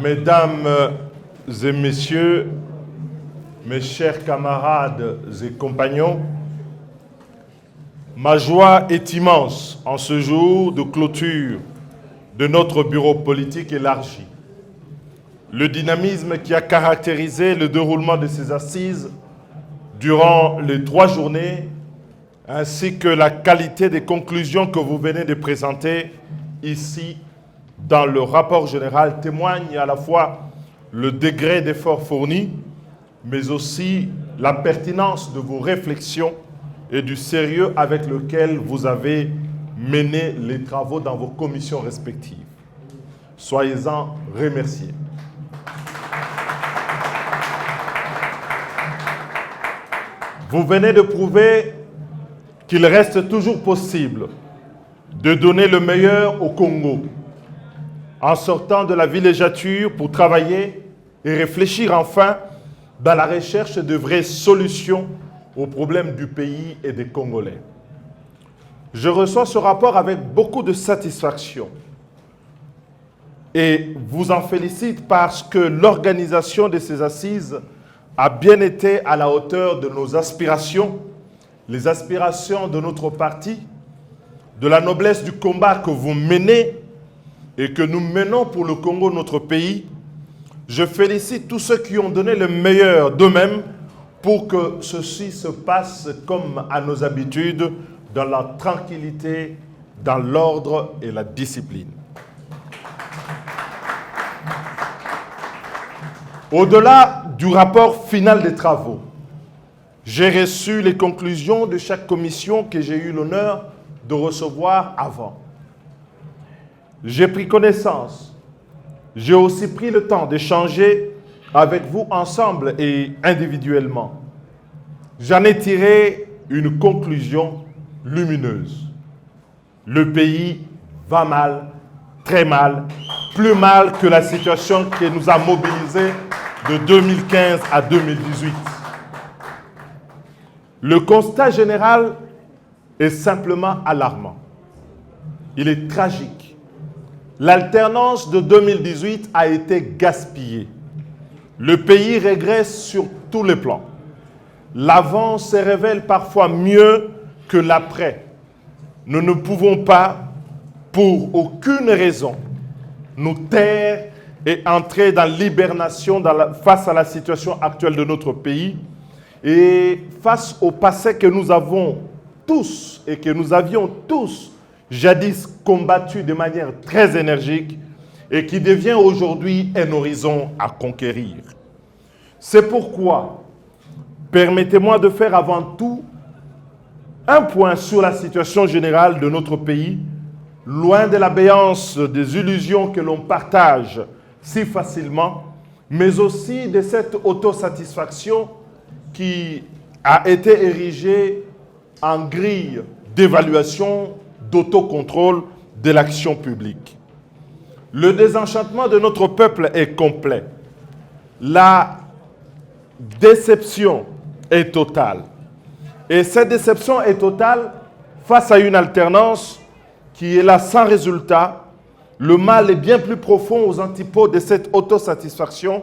Mesdames et messieurs, mes chers camarades et compagnons, ma joie est immense en ce jour de clôture de notre bureau politique élargi. Le dynamisme qui a caractérisé le déroulement de ces assises durant les 3 journées, ainsi que la qualité des conclusions que vous venez de présenter ici dans le rapport général témoignent à la fois le degré d'effort fourni, mais aussi la pertinence de vos réflexions et du sérieux avec lequel vous avez mené les travaux dans vos commissions respectives. Soyez-en remerciés. Vous venez de prouver qu'il reste toujours possible de donner le meilleur au Congo en sortant de la villégiature pour travailler et réfléchir enfin dans la recherche de vraies solutions aux problèmes du pays et des Congolais. Je reçois ce rapport avec beaucoup de satisfaction et vous en félicite parce que l'organisation de ces assises a bien été à la hauteur de nos aspirations, les aspirations de notre parti, de la noblesse du combat que vous menez et que nous menons pour le Congo, notre pays. Je félicite tous ceux qui ont donné le meilleur d'eux-mêmes pour que ceci se passe comme à nos habitudes, dans la tranquillité, dans l'ordre et la discipline. Au-delà du rapport final des travaux, j'ai reçu les conclusions de chaque commission que j'ai eu l'honneur de recevoir avant. J'ai pris connaissance. J'ai aussi pris le temps d'échanger avec vous ensemble et individuellement. J'en ai tiré une conclusion lumineuse. Le pays va mal, très mal, plus mal que la situation qui nous a mobilisés de 2015 à 2018. Le constat général est simplement alarmant. Il est tragique. L'alternance de 2018 a été gaspillée. Le pays régresse sur tous les plans. L'avant se révèle parfois mieux que l'après. Nous ne pouvons pas, pour aucune raison, nous taire et entrer dans l'hibernation face à la situation actuelle de notre pays et face au passé que nous avons tous et que nous avions tous jadis combattu de manière très énergique et qui devient aujourd'hui un horizon à conquérir. C'est pourquoi, permettez-moi de faire avant tout un point sur la situation générale de notre pays, loin de l'abéance des illusions que l'on partage si facilement, mais aussi de cette autosatisfaction qui a été érigée en grille d'évaluation, d'autocontrôle de l'action publique. Le désenchantement de notre peuple est complet. La déception est totale. Et cette déception est totale face à une alternance qui est là sans résultat. Le mal est bien plus profond aux antipodes de cette autosatisfaction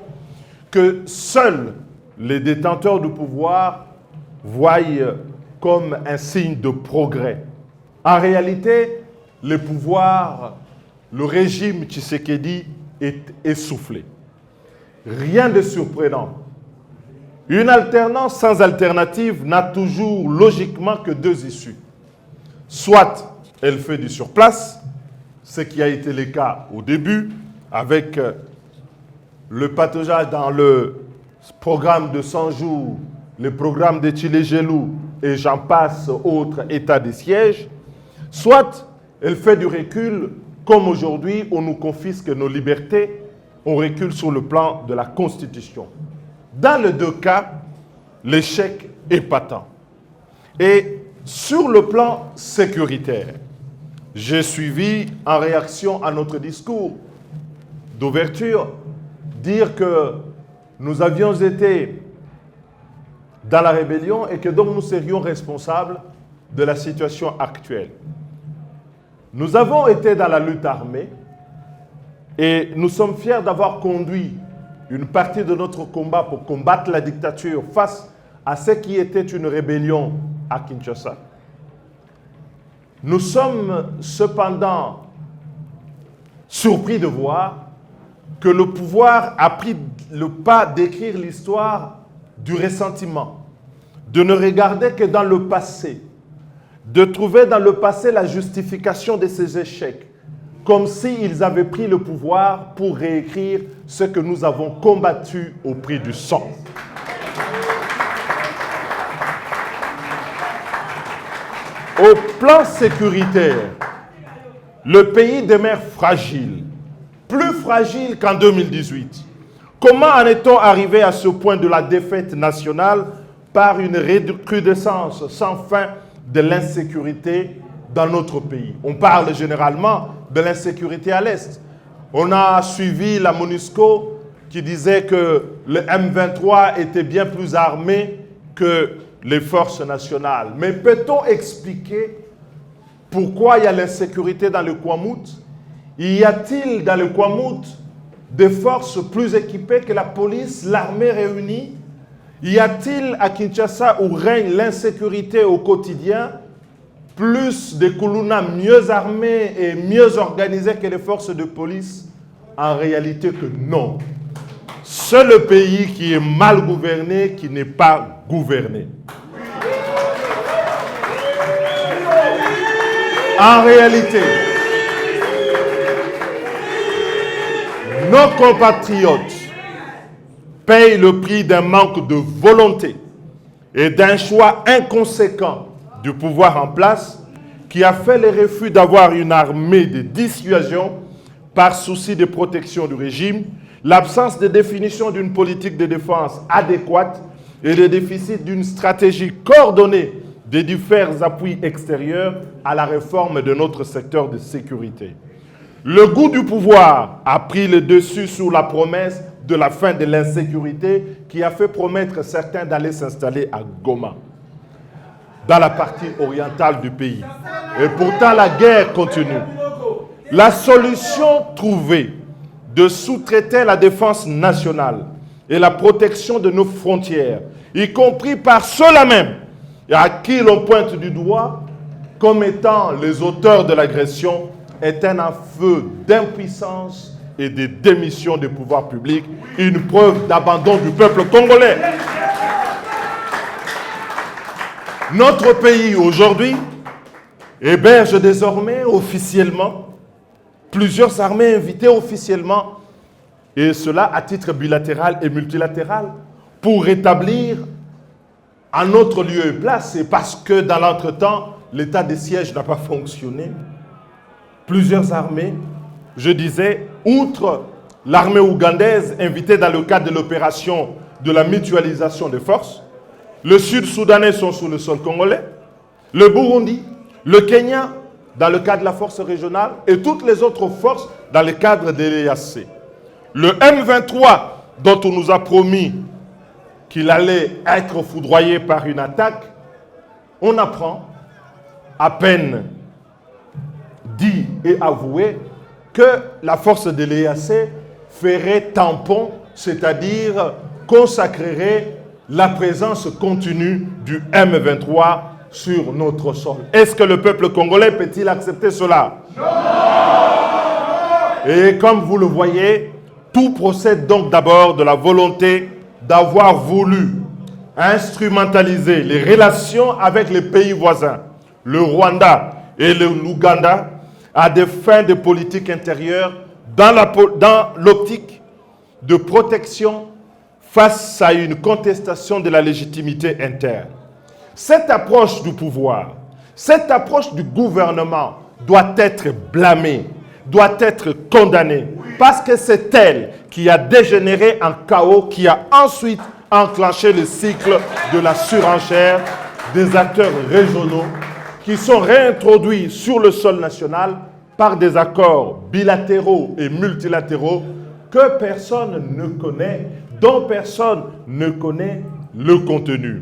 que seuls les détenteurs du pouvoir voient comme un signe de progrès. En réalité, le pouvoir, le régime Tshisekedi est essoufflé. Rien de surprenant. Une alternance sans alternative n'a toujours logiquement que 2 issues. Soit elle fait du surplace, ce qui a été le cas au début, avec le pataugeage dans le programme de 100 jours, le programme de Tshilé-Gelou et j'en passe, autres états de siège. Soit elle fait du recul, comme aujourd'hui, on nous confisque nos libertés, on recule sur le plan de la Constitution. Dans les 2 cas, l'échec est patent. Et sur le plan sécuritaire, j'ai suivi, en réaction à notre discours d'ouverture, dire que nous avions été dans la rébellion et que donc nous serions responsables de la situation actuelle. Nous avons été dans la lutte armée Et nous sommes fiers d'avoir conduit une partie de notre combat pour combattre la dictature face à ce qui était une rébellion à Kinshasa. Nous sommes cependant surpris de voir que le pouvoir a pris le pas d'écrire l'histoire du ressentiment, de ne regarder que dans le passé, de trouver dans le passé la justification de ces échecs, comme s'ils avaient pris le pouvoir pour réécrire ce que nous avons combattu au prix du sang. Au plan sécuritaire, le pays demeure fragile, plus fragile qu'en 2018. Comment en est-on arrivé à ce point de la défaite nationale par une recrudescence sans fin de l'insécurité dans notre pays? On parle généralement de l'insécurité à l'Est. On a suivi la MONUSCO qui disait que le M23 était bien plus armé que les forces nationales. Mais peut-on expliquer pourquoi il y a l'insécurité dans le Kouamout? Y a-t-il dans le Kouamout des forces plus équipées que la police, l'armée réunie? Y a-t-il à Kinshasa, où règne l'insécurité au quotidien, plus de Koulouna mieux armés et mieux organisés que les forces de police? En réalité que non. C'est le pays qui est mal gouverné, qui n'est pas gouverné. En réalité, nos compatriotes payent le prix d'un manque de volonté et d'un choix inconséquent du pouvoir en place qui a fait le refus d'avoir une armée de dissuasion par souci de protection du régime, l'absence de définition d'une politique de défense adéquate et le déficit d'une stratégie coordonnée de divers appuis extérieurs à la réforme de notre secteur de sécurité. Le goût du pouvoir a pris le dessus sur la promesse de la fin de l'insécurité qui a fait promettre certains d'aller s'installer à Goma, dans la partie orientale du pays. Et pourtant, la guerre continue. La solution trouvée de sous-traiter la défense nationale et la protection de nos frontières, y compris par ceux-là même à qui l'on pointe du doigt comme étant les auteurs de l'agression, est un aveu d'impuissance et de démission des pouvoirs publics, une preuve d'abandon du peuple congolais. Notre pays aujourd'hui héberge désormais officiellement plusieurs armées invitées officiellement, et cela à titre bilatéral et multilatéral, pour rétablir à notre lieu et place, et parce que dans l'entretemps, l'état de siège n'a pas fonctionné. Plusieurs armées, je disais, outre l'armée ougandaise invitée dans le cadre de l'opération de la mutualisation des forces, le Sud-Soudanais sont sur le sol congolais, le Burundi, le Kenya, dans le cadre de la force régionale, et toutes les autres forces dans le cadre de l'EAC. Le M23, dont on nous a promis qu'il allait être foudroyé par une attaque, on apprend, à peine dit et avoué, que la force de l'EAC ferait tampon, c'est-à-dire consacrerait la présence continue du M23 sur notre sol. Est-ce que le peuple congolais peut-il accepter cela? Non! Et comme vous le voyez, tout procède donc d'abord de la volonté d'avoir voulu instrumentaliser les relations avec les pays voisins, le Rwanda et l'Ouganda, à des fins de politique intérieure dans l'optique de protection face à une contestation de la légitimité interne. Cette approche du pouvoir, cette approche du gouvernement doit être blâmée, doit être condamnée, parce que c'est elle qui a dégénéré en chaos, qui a ensuite enclenché le cycle de la surenchère des acteurs régionaux qui sont réintroduits sur le sol national par des accords bilatéraux et multilatéraux que personne ne connaît, dont personne ne connaît le contenu.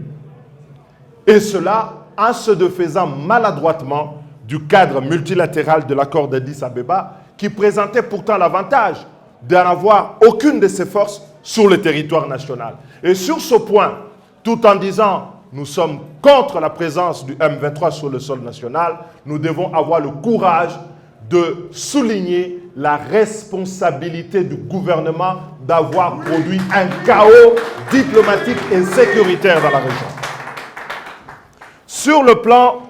Et cela en se défaisant maladroitement du cadre multilatéral de l'accord d'Addis Abeba qui présentait pourtant l'avantage d'en avoir aucune de ces forces sur le territoire national. Et sur ce point, tout en disant nous sommes contre la présence du M23 sur le sol national, nous devons avoir le courage de souligner la responsabilité du gouvernement d'avoir produit un chaos diplomatique et sécuritaire dans la région. Sur le plan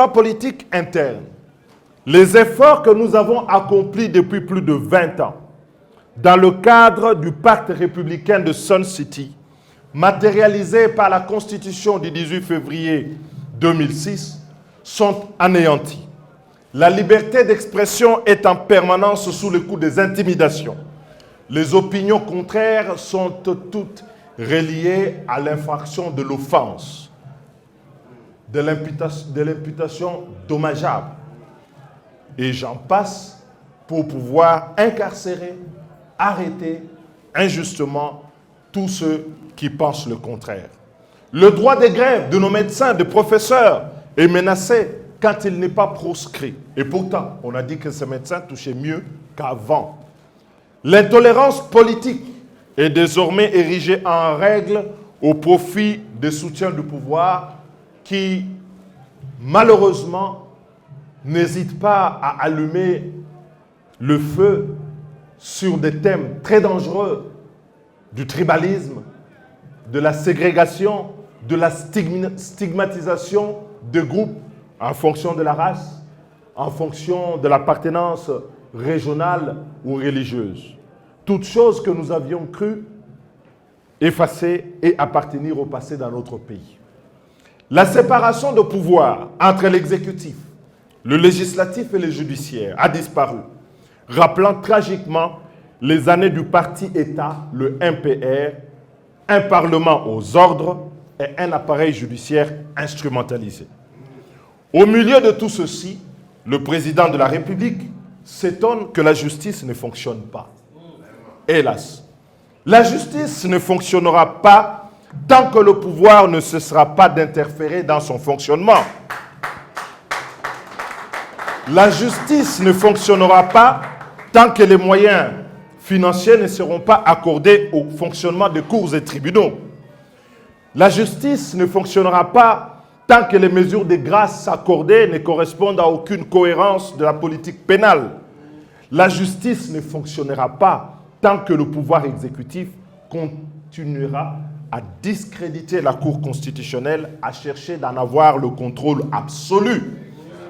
politique interne, les efforts que nous avons accomplis depuis plus de 20 ans dans le cadre du pacte républicain de Sun City, matérialisé par la Constitution du 18 février 2006, sont anéantis. La liberté d'expression est en permanence sous le coup des intimidations. Les opinions contraires sont toutes reliées à l'infraction de l'offense, de l'imputation dommageable. Et j'en passe pour pouvoir incarcérer, arrêter injustement tous ceux qui pensent le contraire. Le droit de grève de nos médecins, de professeurs est menacé quand il n'est pas proscrit. Et pourtant, on a dit que ces médecins touchaient mieux qu'avant. L'intolérance politique est désormais érigée en règle au profit des soutiens du pouvoir qui, malheureusement, n'hésitent pas à allumer le feu sur des thèmes très dangereux du tribalisme, de la ségrégation, de la stigmatisation de groupes en fonction de la race, en fonction de l'appartenance régionale ou religieuse. Toutes choses que nous avions cru effacer et appartenir au passé dans notre pays. La séparation de pouvoir entre l'exécutif, le législatif et le judiciaire a disparu, rappelant tragiquement les années du parti-État, le MPR, un parlement aux ordres et un appareil judiciaire instrumentalisé. Au milieu de tout ceci, le président de la République s'étonne que la justice ne fonctionne pas. Hélas, la justice ne fonctionnera pas tant que le pouvoir ne cessera pas d'interférer dans son fonctionnement. La justice ne fonctionnera pas tant que les moyens financiers ne seront pas accordés au fonctionnement des cours et tribunaux. La justice ne fonctionnera pas tant que les mesures de grâce accordées ne correspondent à aucune cohérence de la politique pénale. La justice ne fonctionnera pas tant que le pouvoir exécutif continuera à discréditer la Cour constitutionnelle, à chercher d'en avoir le contrôle absolu.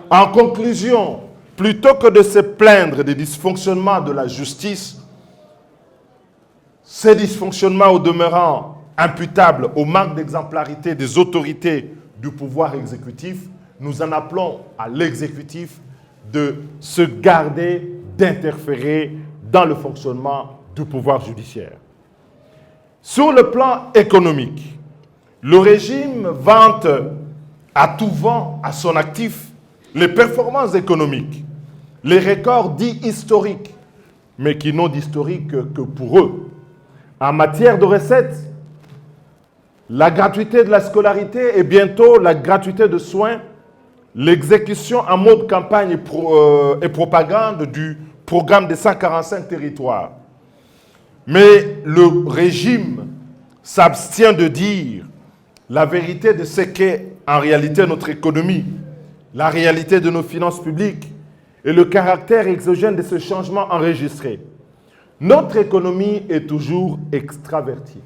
En conclusion, plutôt que de se plaindre des dysfonctionnements de la justice, ces dysfonctionnements au demeurant imputables au manque d'exemplarité des autorités du pouvoir exécutif, nous en appelons à l'exécutif de se garder d'interférer dans le fonctionnement du pouvoir judiciaire. Sur le plan économique, le régime vante à tout vent à son actif les performances économiques, les records dits historiques, mais qui n'ont d'historique que pour eux. En matière de recettes, la gratuité de la scolarité et bientôt la gratuité de soins, l'exécution en mode campagne et propagande du programme des 145 territoires. Mais le régime s'abstient de dire la vérité de ce qu'est en réalité notre économie, la réalité de nos finances publiques et le caractère exogène de ce changement enregistré. Notre économie est toujours extravertie.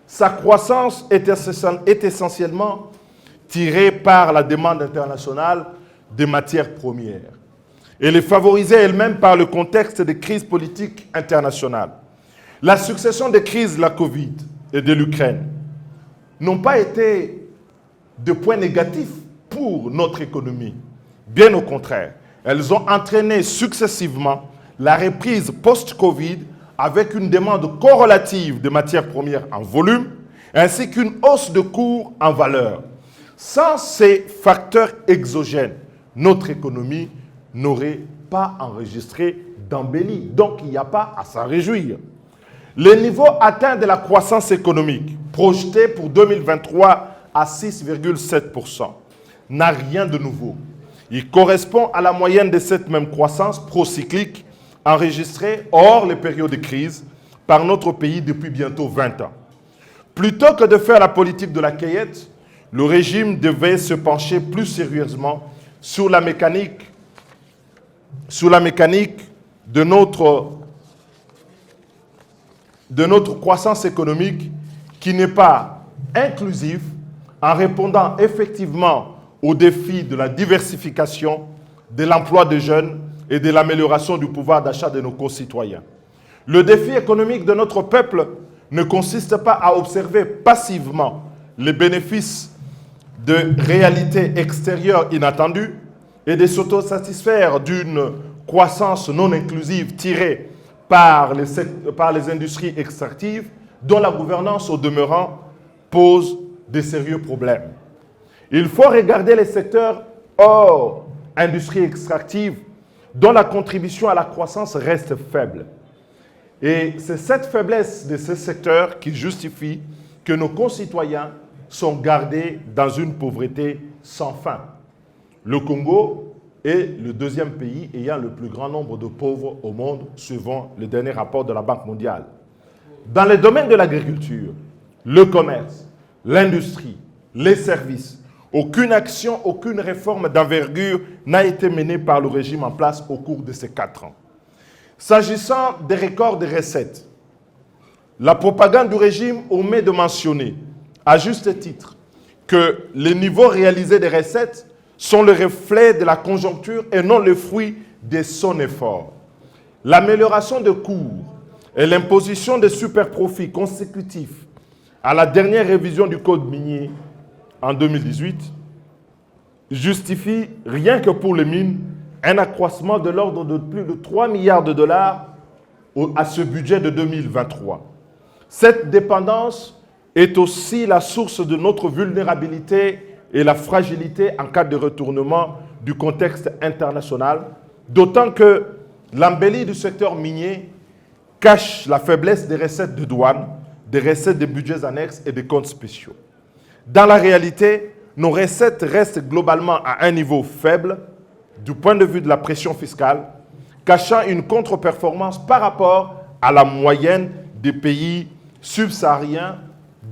Sa croissance est essentiellement tirée par la demande internationale des matières premières. Elle est favorisée elle-même par le contexte des crises politiques internationales. La succession des crises de la Covid et de l'Ukraine n'ont pas été de points négatifs pour notre économie. Bien au contraire, elles ont entraîné successivement la reprise post-Covid avec une demande corrélative de matières premières en volume, ainsi qu'une hausse de cours en valeur. Sans ces facteurs exogènes, notre économie n'aurait pas enregistré d'embellie. Donc, il n'y a pas à s'en réjouir. Le niveau atteint de la croissance économique, projeté pour 2023 à 6,7%, n'a rien de nouveau. Il correspond à la moyenne de cette même croissance procyclique enregistrée hors les périodes de crise par notre pays depuis bientôt 20 ans. Plutôt que de faire la politique de la cueillette, le régime devait se pencher plus sérieusement sur la mécanique de notre croissance économique qui n'est pas inclusive en répondant effectivement aux défis de la diversification, de l'emploi des jeunes et de l'amélioration du pouvoir d'achat de nos concitoyens. Le défi économique de notre peuple ne consiste pas à observer passivement les bénéfices de réalités extérieures inattendues et de s'autosatisfaire d'une croissance non inclusive tirée par les industries extractives dont la gouvernance au demeurant pose de sérieux problèmes. Il faut regarder les secteurs hors industrie extractive dont la contribution à la croissance reste faible. Et c'est cette faiblesse de ces secteurs qui justifie que nos concitoyens sont gardés dans une pauvreté sans fin. Le Congo est le deuxième pays ayant le plus grand nombre de pauvres au monde, suivant le dernier rapport de la Banque mondiale. Dans les domaines de l'agriculture, le commerce, l'industrie, les services, aucune action, aucune réforme d'envergure n'a été menée par le régime en place au cours de ces 4 ans. S'agissant des records de recettes, la propagande du régime omet de mentionner, à juste titre, que les niveaux réalisés des recettes sont le reflet de la conjoncture et non le fruit de son effort. L'amélioration de cours et l'imposition de superprofits consécutifs à la dernière révision du Code minier en 2018 justifie, rien que pour les mines, un accroissement de l'ordre de plus de 3 milliards de dollars à ce budget de 2023. Cette dépendance est aussi la source de notre vulnérabilité et la fragilité en cas de retournement du contexte international, d'autant que l'embellie du secteur minier cache la faiblesse des recettes de douane, des recettes des budgets annexes et des comptes spéciaux. Dans la réalité, nos recettes restent globalement à un niveau faible du point de vue de la pression fiscale, cachant une contre-performance par rapport à la moyenne des pays subsahariens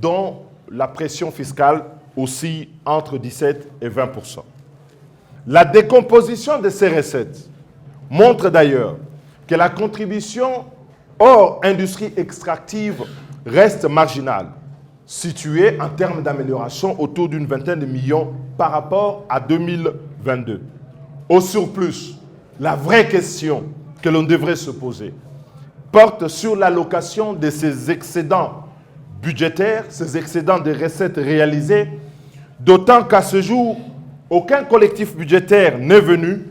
dont la pression fiscale oscille entre 17 et 20%. La décomposition de ces recettes montre d'ailleurs que la contribution hors industrie extractive reste marginale, située en termes d'amélioration autour d'une vingtaine de millions par rapport à 2022. Au surplus, la vraie question que l'on devrait se poser porte sur l'allocation de ces excédents budgétaires, ces excédents de recettes réalisées, d'autant qu'à ce jour, aucun collectif budgétaire n'est venu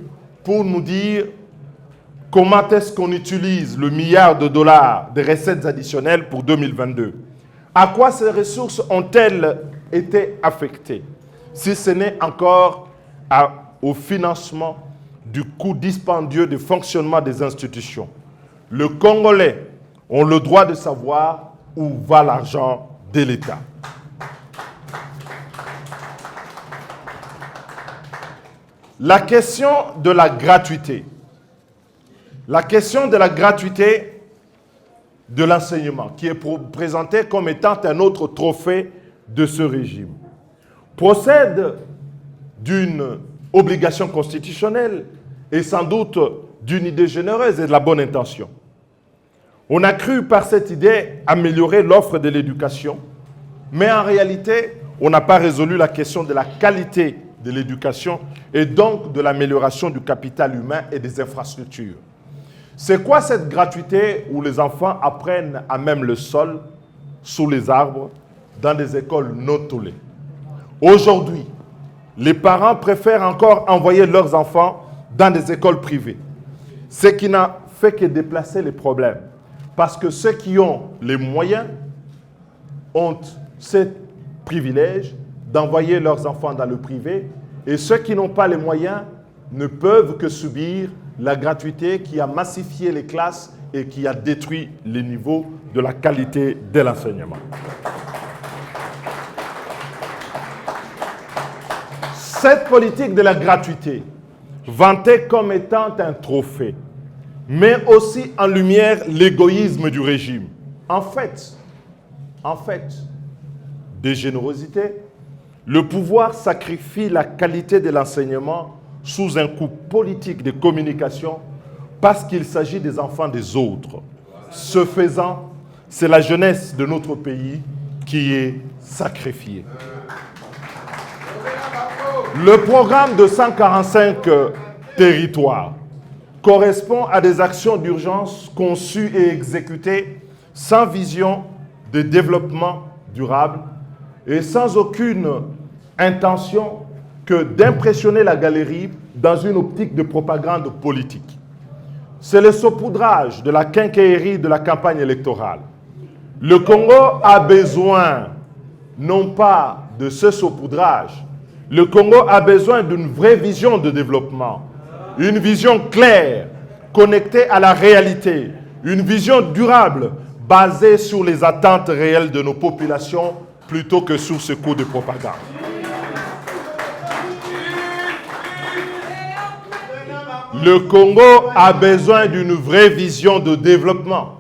pour nous dire comment est-ce qu'on utilise le milliard de dollars de recettes additionnelles pour 2022. À quoi ces ressources ont-elles été affectées, si ce n'est encore au financement du coût dispendieux de fonctionnement des institutions. Les Congolais ont le droit de savoir où va l'argent de l'État. La question de la gratuité. La question de la gratuité de l'enseignement, qui est présentée comme étant un autre trophée de ce régime, procède d'une obligation constitutionnelle et sans doute d'une idée généreuse et de la bonne intention. On a cru par cette idée améliorer l'offre de l'éducation, mais en réalité, on n'a pas résolu la question de la qualité de l'éducation et donc de l'amélioration du capital humain et des infrastructures. C'est quoi cette gratuité où les enfants apprennent à même le sol, sous les arbres, dans des écoles non tollées? Aujourd'hui, les parents préfèrent encore envoyer leurs enfants dans des écoles privées, ce qui n'a fait que déplacer les problèmes. Parce que ceux qui ont les moyens ont ce privilège d'envoyer leurs enfants dans le privé et ceux qui n'ont pas les moyens ne peuvent que subir la gratuité qui a massifié les classes et qui a détruit les niveaux de la qualité de l'enseignement. Cette politique de la gratuité vanté comme étant un trophée, met aussi en lumière l'égoïsme du régime. En fait, de générosité, le pouvoir sacrifie la qualité de l'enseignement sous un coup politique de communication parce qu'il s'agit des enfants des autres. Ce faisant, c'est la jeunesse de notre pays qui est sacrifiée. Le programme de 145 territoires correspond à des actions d'urgence conçues et exécutées sans vision de développement durable et sans aucune intention que d'impressionner la galerie dans une optique de propagande politique. C'est le saupoudrage de la quincaillerie de la campagne électorale. Le Congo a besoin, non pas de ce saupoudrage, le Congo a besoin d'une vraie vision de développement, une vision claire, connectée à la réalité, une vision durable, basée sur les attentes réelles de nos populations, plutôt que sur ce coup de propagande. Le Congo a besoin d'une vraie vision de développement.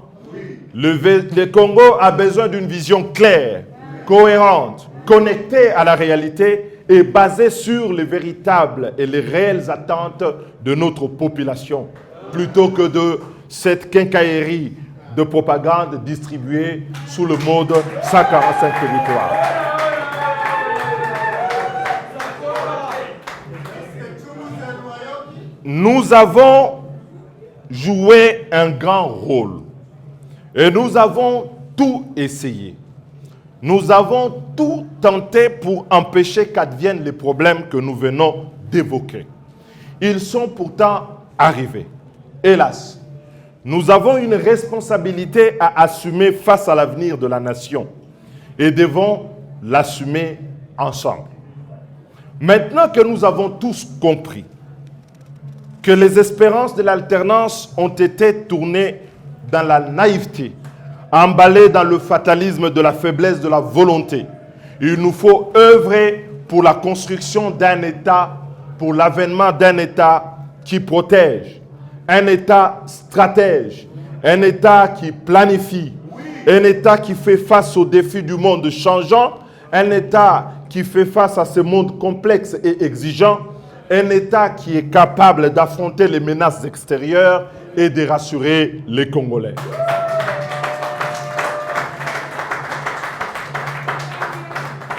Le Congo a besoin d'une vision claire, cohérente, connectée à la réalité et basée sur les véritables et les réelles attentes de notre population, plutôt que de cette quincaillerie de propagande distribuée sous le mode 145 territoires. Nous avons joué un grand rôle et nous avons tout essayé. Nous avons tout tenté pour empêcher qu'adviennent les problèmes que nous venons d'évoquer. Ils sont pourtant arrivés. Hélas, nous avons une responsabilité à assumer face à l'avenir de la nation et devons l'assumer ensemble. Maintenant que nous avons tous compris que les espérances de l'alternance ont été tournées dans la naïveté, emballées dans le fatalisme de la faiblesse de la volonté, il nous faut œuvrer pour la construction d'un État, pour l'avènement d'un État qui protège, un État stratège, un État qui planifie, un État qui fait face aux défis du monde changeant, un État qui fait face à ce monde complexe et exigeant, un État qui est capable d'affronter les menaces extérieures et de rassurer les Congolais.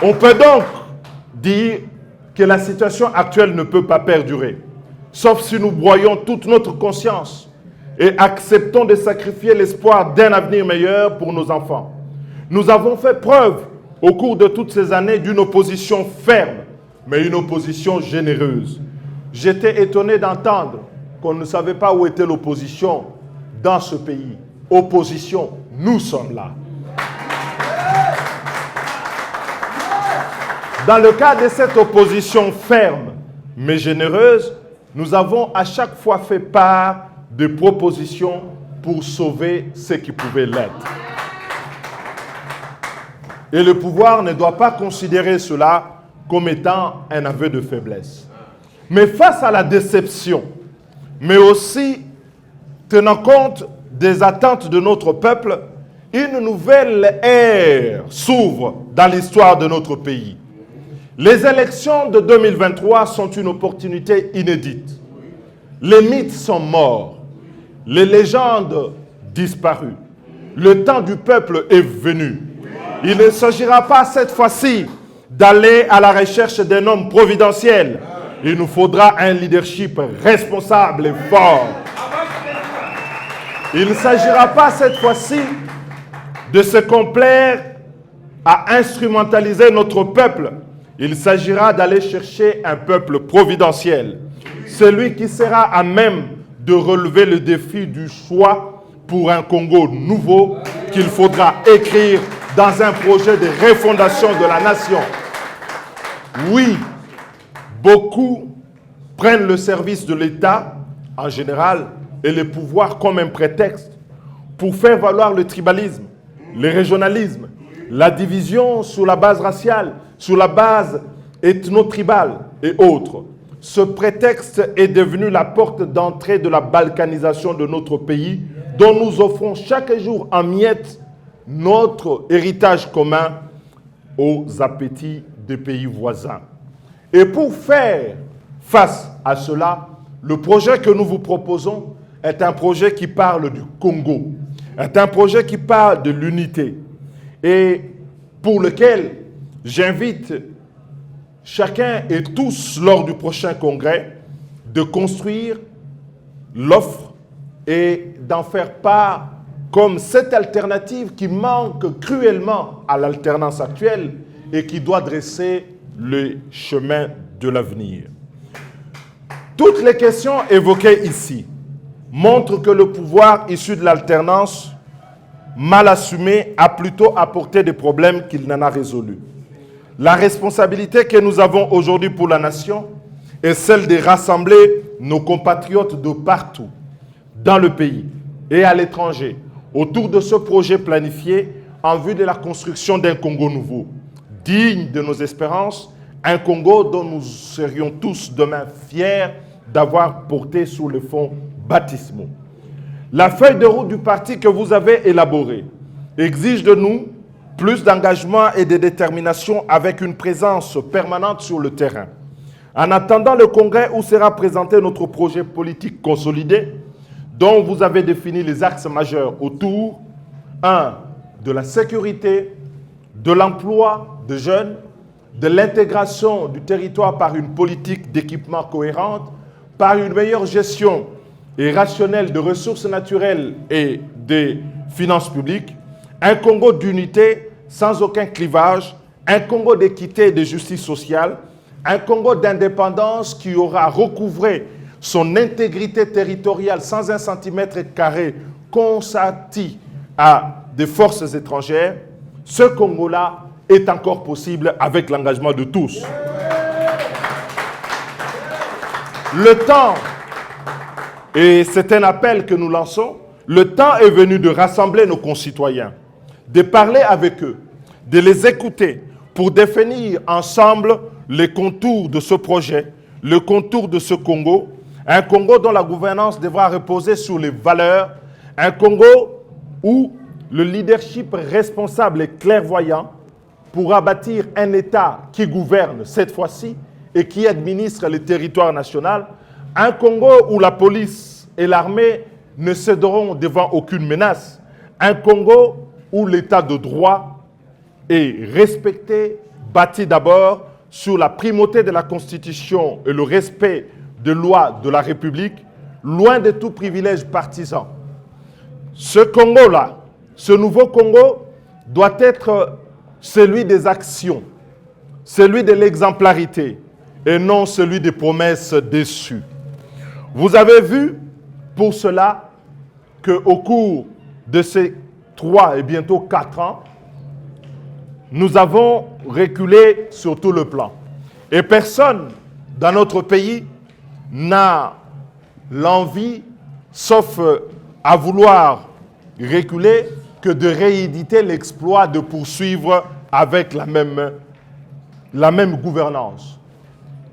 On peut donc dire que la situation actuelle ne peut pas perdurer, sauf si nous broyons toute notre conscience et acceptons de sacrifier l'espoir d'un avenir meilleur pour nos enfants. Nous avons fait preuve au cours de toutes ces années d'une opposition ferme, mais une opposition généreuse. J'étais étonné d'entendre qu'on ne savait pas où était l'opposition dans ce pays. Opposition, nous sommes là. Dans le cas de cette opposition ferme, mais généreuse, nous avons à chaque fois fait part de propositions pour sauver ce qui pouvait l'être. Et le pouvoir ne doit pas considérer cela comme étant un aveu de faiblesse. Mais face à la déception, mais aussi tenant compte des attentes de notre peuple, une nouvelle ère s'ouvre dans l'histoire de notre pays. Les élections de 2023 sont une opportunité inédite. Les mythes sont morts, les légendes disparues. Le temps du peuple est venu. Il ne s'agira pas cette fois-ci d'aller à la recherche d'un homme providentiel. Il nous faudra un leadership responsable et fort. Il ne s'agira pas cette fois-ci de se complaire à instrumentaliser notre peuple. Il s'agira d'aller chercher un peuple providentiel, celui qui sera à même de relever le défi du choix pour un Congo nouveau qu'il faudra écrire dans un projet de refondation de la nation. Oui, beaucoup prennent le service de l'État en général et le pouvoir comme un prétexte pour faire valoir le tribalisme, le régionalisme, la division sur la base raciale, sur la base ethno-tribale et autres. ce prétexte est devenu la porte d'entrée de la balkanisation de notre pays, dont nous offrons chaque jour en miettes notre héritage commun aux appétits des pays voisins. Et pour faire face à cela, le projet que nous vous proposons est un projet qui parle du Congo, est un projet qui parle de l'unité et pour lequel j'invite chacun et tous lors du prochain congrès de construire l'offre et d'en faire part comme cette alternative qui manque cruellement à l'alternance actuelle et qui doit dresser le chemin de l'avenir. Toutes les questions évoquées ici montrent que le pouvoir issu de l'alternance, mal assumé, a plutôt apporté des problèmes qu'il n'en a résolus. La responsabilité que nous avons aujourd'hui pour la nation est celle de rassembler nos compatriotes de partout, dans le pays et à l'étranger, autour de ce projet planifié en vue de la construction d'un Congo nouveau, digne de nos espérances, un Congo dont nous serions tous demain fiers d'avoir porté sous le fond baptismaux. La feuille de route du parti que vous avez élaborée exige de nous plus d'engagement et de détermination avec une présence permanente sur le terrain. En attendant le congrès où sera présenté notre projet politique consolidé, dont vous avez défini les axes majeurs autour, 1. de la sécurité, de l'emploi de jeunes, de l'intégration du territoire par une politique d'équipement cohérente, par une meilleure gestion et rationnelle de ressources naturelles et des finances publiques, un Congo d'unité sans aucun clivage, un Congo d'équité et de justice sociale, un Congo d'indépendance qui aura recouvré son intégrité territoriale sans un centimètre carré consenti à des forces étrangères. Ce Congo-là est encore possible avec l'engagement de tous. Le temps, et c'est un appel que nous lançons, le temps est venu de rassembler nos concitoyens, de parler avec eux, de les écouter pour définir ensemble les contours de ce projet, le contour de ce Congo, un Congo dont la gouvernance devra reposer sur les valeurs, un Congo où le leadership responsable et clairvoyant pourra bâtir un État qui gouverne cette fois-ci et qui administre le territoire national, un Congo où la police et l'armée ne céderont devant aucune menace, un Congo où l'état de droit est respecté, bâti d'abord sur la primauté de la Constitution et le respect des lois de la République, loin de tout privilège partisan. Ce Congo-là, ce nouveau Congo, doit être celui des actions, celui de l'exemplarité et non celui des promesses déçues. Vous avez vu pour cela qu'au cours de ces 3 et bientôt 4 ans, nous avons reculé sur tout le plan. Et personne dans notre pays n'a l'envie, sauf à vouloir reculer, que de rééditer l'exploit de poursuivre avec la même gouvernance.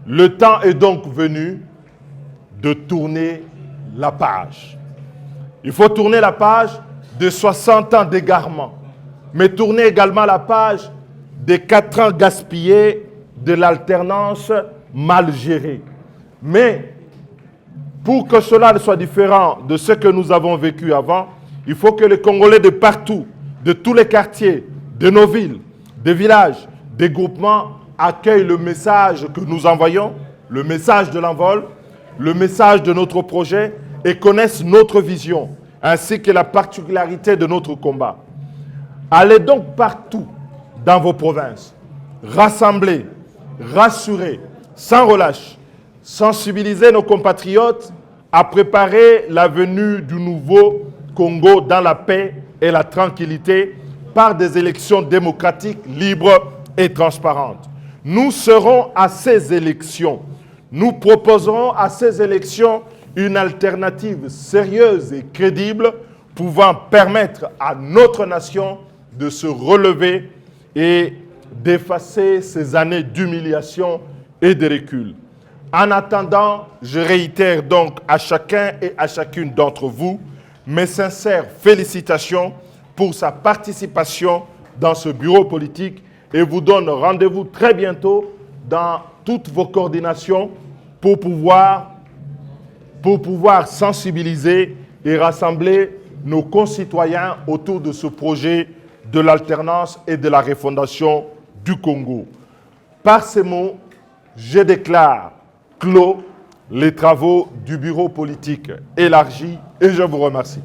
Le temps est donc venu de tourner la page. Il faut tourner la page de 60 ans d'égarement, mais tourner également la page des 4 ans gaspillés de l'alternance mal gérée. Mais pour que cela ne soit différent de ce que nous avons vécu avant, il faut que les Congolais de partout, de tous les quartiers, de nos villes, des villages, des groupements accueillent le message que nous envoyons, le message de l'envol, le message de notre projet et connaissent notre vision, ainsi que la particularité de notre combat. Allez donc partout dans vos provinces, rassemblez, rassurez, sans relâche, sensibiliser nos compatriotes à préparer la venue du nouveau Congo dans la paix et la tranquillité par des élections démocratiques, libres et transparentes. Nous serons à ces élections. Nous proposerons à ces élections une alternative sérieuse et crédible pouvant permettre à notre nation de se relever et d'effacer ces années d'humiliation et de recul. En attendant, je réitère donc à chacun et à chacune d'entre vous mes sincères félicitations pour sa participation dans ce bureau politique et vous donne rendez-vous très bientôt dans toutes vos coordinations pour pouvoir sensibiliser et rassembler nos concitoyens autour de ce projet de l'alternance et de la refondation du Congo. Par ces mots, je déclare clos les travaux du bureau politique élargi et je vous remercie.